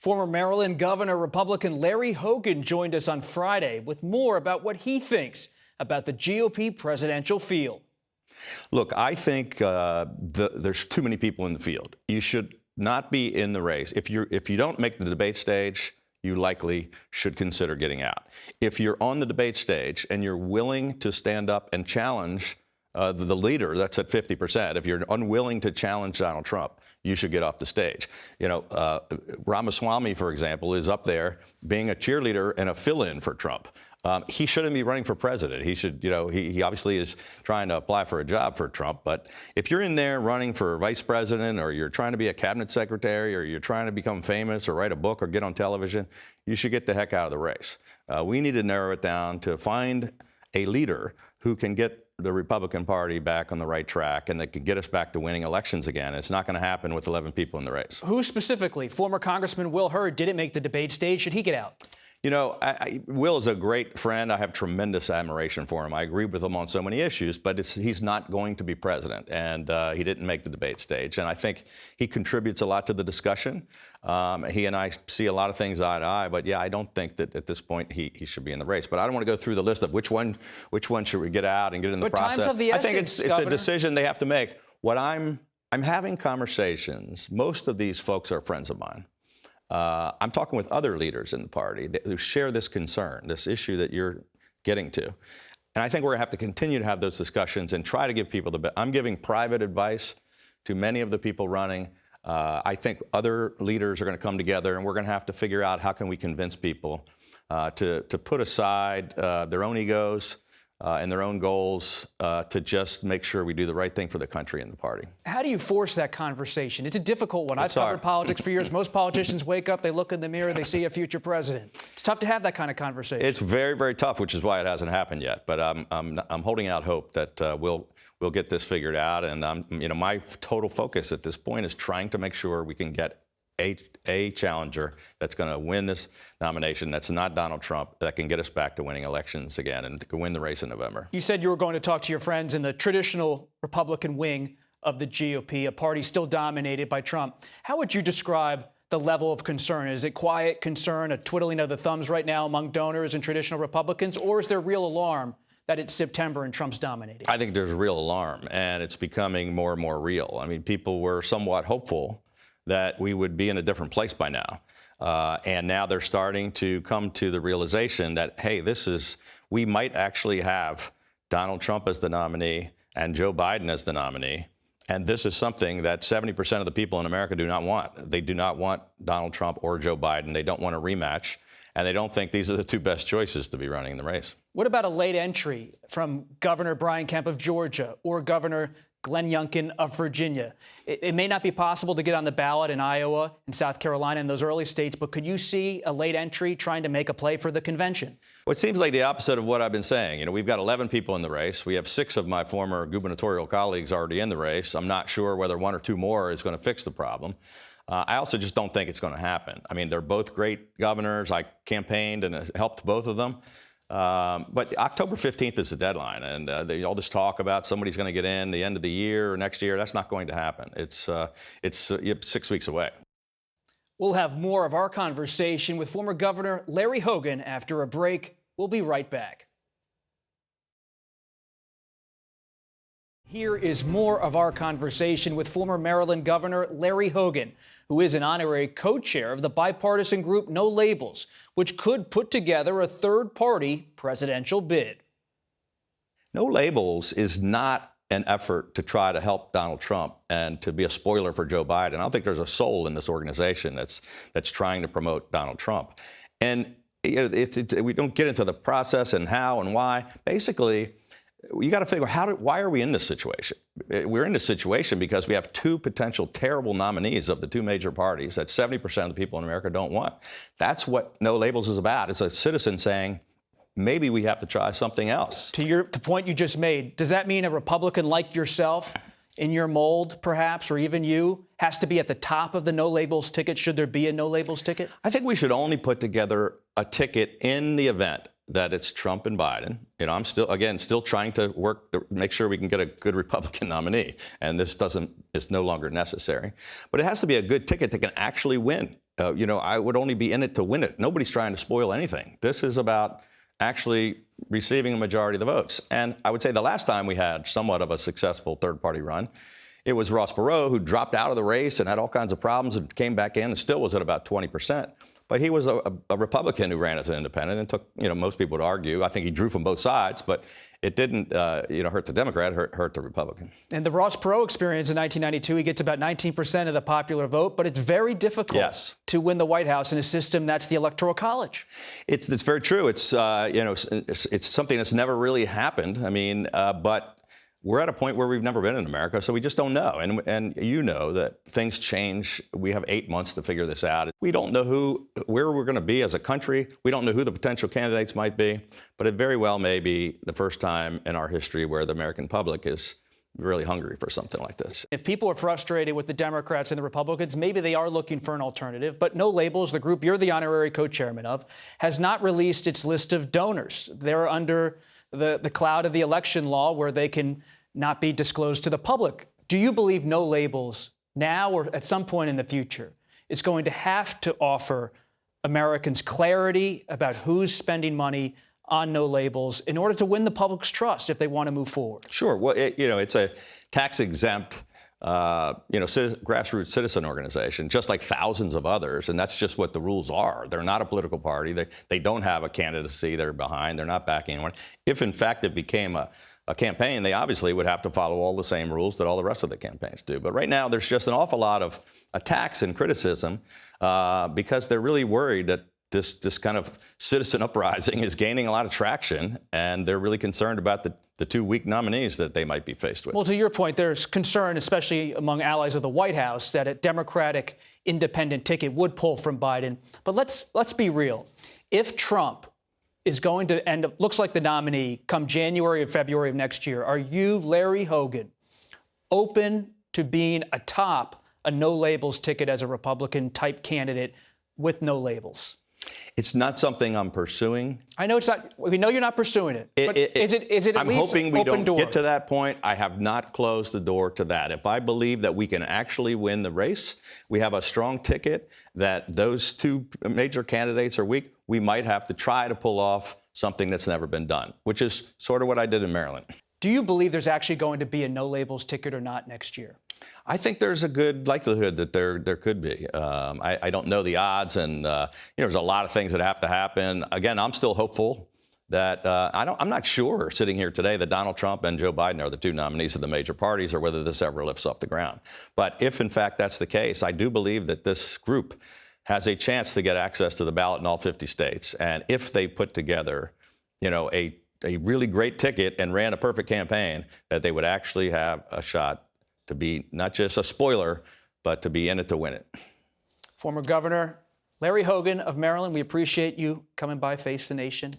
Former Maryland Governor Republican Larry Hogan joined us on Friday with more about what he thinks about the GOP presidential field. Look, I think there's too many people in the field. You should not be in the race. If you don't make the debate stage, you likely should consider getting out. If you're on the debate stage and you're willing to stand up and challenge the leader, that's at 50%. If you're unwilling to challenge Donald Trump, you should get off the stage. You know, Ramaswamy, for example, is up there being a cheerleader and a fill-in for Trump. He shouldn't be running for president. He should, you know, he obviously is trying to apply for a job for Trump. But if you're in there running for vice president, or you're trying to be a cabinet secretary, or you're trying to become famous or write a book or get on television, you should get the heck out of the race. We need to narrow it down to find a leader who can get the Republican Party back on the right track and that can get us back to winning elections again. It's not going to happen with 11 people in the race. Who specifically? Former Congressman Will Hurd didn't make the debate stage. Should he get out? You know, Will is a great friend. I have tremendous admiration for him. I agree with him on so many issues, but he's not going to be president, and he didn't make the debate stage. And I think he contributes a lot to the discussion. He and I see a lot of things eye to eye, but yeah, I don't think that at this point he should be in the race. But I don't want to go through the list of which one should we get out and get in the process. Time's of the essence, I think it's a decision they have to make. What I'm having conversations. Most of these folks are friends of mine. I'm talking with other leaders in the party who share this concern, this issue that you're getting to. And I think we're going to have to continue to have those discussions and try to give people I'm giving private advice to many of the people running. I think other leaders are going to come together, and we're going to have to figure out how can we convince people to put aside their own egos and their own goals to just make sure we do the right thing for the country and the party. How do you force that conversation? It's a difficult one. I've covered politics for years. Most politicians wake up, they look in the mirror, they see a future president. It's tough to have that kind of conversation. It's very, very tough, which is why it hasn't happened yet. But I'm holding out hope that we'll get this figured out. And my total focus at this point is trying to make sure we can get a challenger that's going to win this nomination, that's not Donald Trump, that can get us back to winning elections again and to win the race in November. You said you were going to talk to your friends in the traditional Republican wing of the GOP, a party still dominated by Trump. How would you describe the level of concern? Is it quiet concern, a twiddling of the thumbs right now among donors and traditional Republicans, or is there real alarm that it's September and Trump's dominating? I think there's real alarm, and it's becoming more and more real. I mean, people were somewhat hopeful that we would be in a different place by now. And now they're starting to come to the realization that, hey, we might actually have Donald Trump as the nominee and Joe Biden as the nominee. And this is something that 70% of the people in America do not want. They do not want Donald Trump or Joe Biden. They don't want a rematch. And they don't think these are the two best choices to be running in the race. What about a late entry from Governor Brian Kemp of Georgia or Governor Glenn Youngkin of Virginia? It may not be possible to get on the ballot in Iowa and South Carolina and those early states, but could you see a late entry trying to make a play for the convention? Well, it seems like the opposite of what I've been saying. You know, we've got 11 people in the race. We have 6 of my former gubernatorial colleagues already in the race. I'm not sure whether 1 or 2 more is going to fix the problem. I also just don't think it's going to happen. I mean, they're both great governors. I campaigned and helped both of them. But October 15th is the deadline, and all this talk about somebody's going to get in the end of the year or next year, that's not going to happen. It's 6 weeks away. We'll have more of our conversation with former Governor Larry Hogan after a break. We'll be right back. Here is more of our conversation with former Maryland Governor Larry Hogan, who is an honorary co-chair of the bipartisan group No Labels, which could put together a third-party presidential bid. No Labels is not an effort to try to help Donald Trump and to be a spoiler for Joe Biden. I don't think there's a soul in this organization that's trying to promote Donald Trump. And we don't get into the process and how and why. Basically, you got to figure why are we in this situation? We're in this situation because we have 2 potential terrible nominees of the 2 major parties that 70% of the people in America don't want. That's what No Labels is about. It's a citizen saying, maybe we have to try something else. To the point you just made, does that mean a Republican like yourself, in your mold, perhaps, or even you, has to be at the top of the No Labels ticket? Should there be a No Labels ticket? I think we should only put together a ticket in the event that it's Trump and Biden. You know, I'm still trying to work to make sure we can get a good Republican nominee, and it's no longer necessary. But it has to be a good ticket that can actually win I would only be in it to win it. Nobody's trying to spoil anything. This is about actually receiving a majority of the votes. And I would say the last time we had somewhat of a successful third-party run, it was Ross Perot, who dropped out of the race and had all kinds of problems and came back in and still was at about 20%. But he was a Republican who ran as an independent and took, most people would argue, I think he drew from both sides, but it didn't, hurt the Democrat, hurt the Republican. And the Ross Perot experience in 1992, he gets about 19% of the popular vote, but it's very difficult to win the White House in a system that's the Electoral College. It's very true. It's something that's never really happened. I mean, but we're at a point where we've never been in America, so we just don't know. And you know that things change. We have 8 months to figure this out. We don't know where we're going to be as a country. We don't know who the potential candidates might be, but it very well may be the first time in our history where the American public is really hungry for something like this. If people are frustrated with the Democrats and the Republicans, maybe they are looking for an alternative. But No Labels, the group you're the honorary co-chairman of, has not released its list of donors. They're under the cloud of the election law where they can not be disclosed to the public. Do you believe No Labels now or at some point in the future is going to have to offer Americans clarity about who's spending money on No Labels in order to win the public's trust if they want to move forward? Sure. Well, it's a tax-exempt, grassroots citizen organization, just like thousands of others, and that's just what the rules are. They're not a political party. They don't have a candidacy they're behind. They're not backing anyone. If, in fact, it became a campaign, they obviously would have to follow all the same rules that all the rest of the campaigns do. But right now, there's just an awful lot of attacks and criticism because they're really worried that this kind of citizen uprising is gaining a lot of traction, and they're really concerned about the two weak nominees that they might be faced with. Well, to your point, there's concern, especially among allies of the White House, that a Democratic independent ticket would pull from Biden. But let's be real. If Trump is going to end up, looks like the nominee come January or February of next year, are you, Larry Hogan, open to being atop a No Labels ticket as a Republican-type candidate with No Labels? It's not something I'm pursuing. I know it's not. We know you're not pursuing it. But is it at I'm least hoping we open don't door? get to that point. I have not closed the door to that. If I believe that we can actually win the race, we have a strong ticket, that those two major candidates are weak, we might have to try to pull off something that's never been done, which is sort of what I did in Maryland. Do you believe there's actually going to be a No Labels ticket or not next year? I think there's a good likelihood that there could be. I don't know the odds, and there's a lot of things that have to happen. Again, I'm still hopeful that I'm not sure sitting here today that Donald Trump and Joe Biden are the two nominees of the major parties, or whether this ever lifts off the ground. But if in fact that's the case, I do believe that this group has a chance to get access to the ballot in all 50 states. And if they put together, a really great ticket and ran a perfect campaign, that they would actually have a shot to be not just a spoiler, but to be in it to win it. Former Governor Larry Hogan of Maryland, we appreciate you coming by Face the Nation.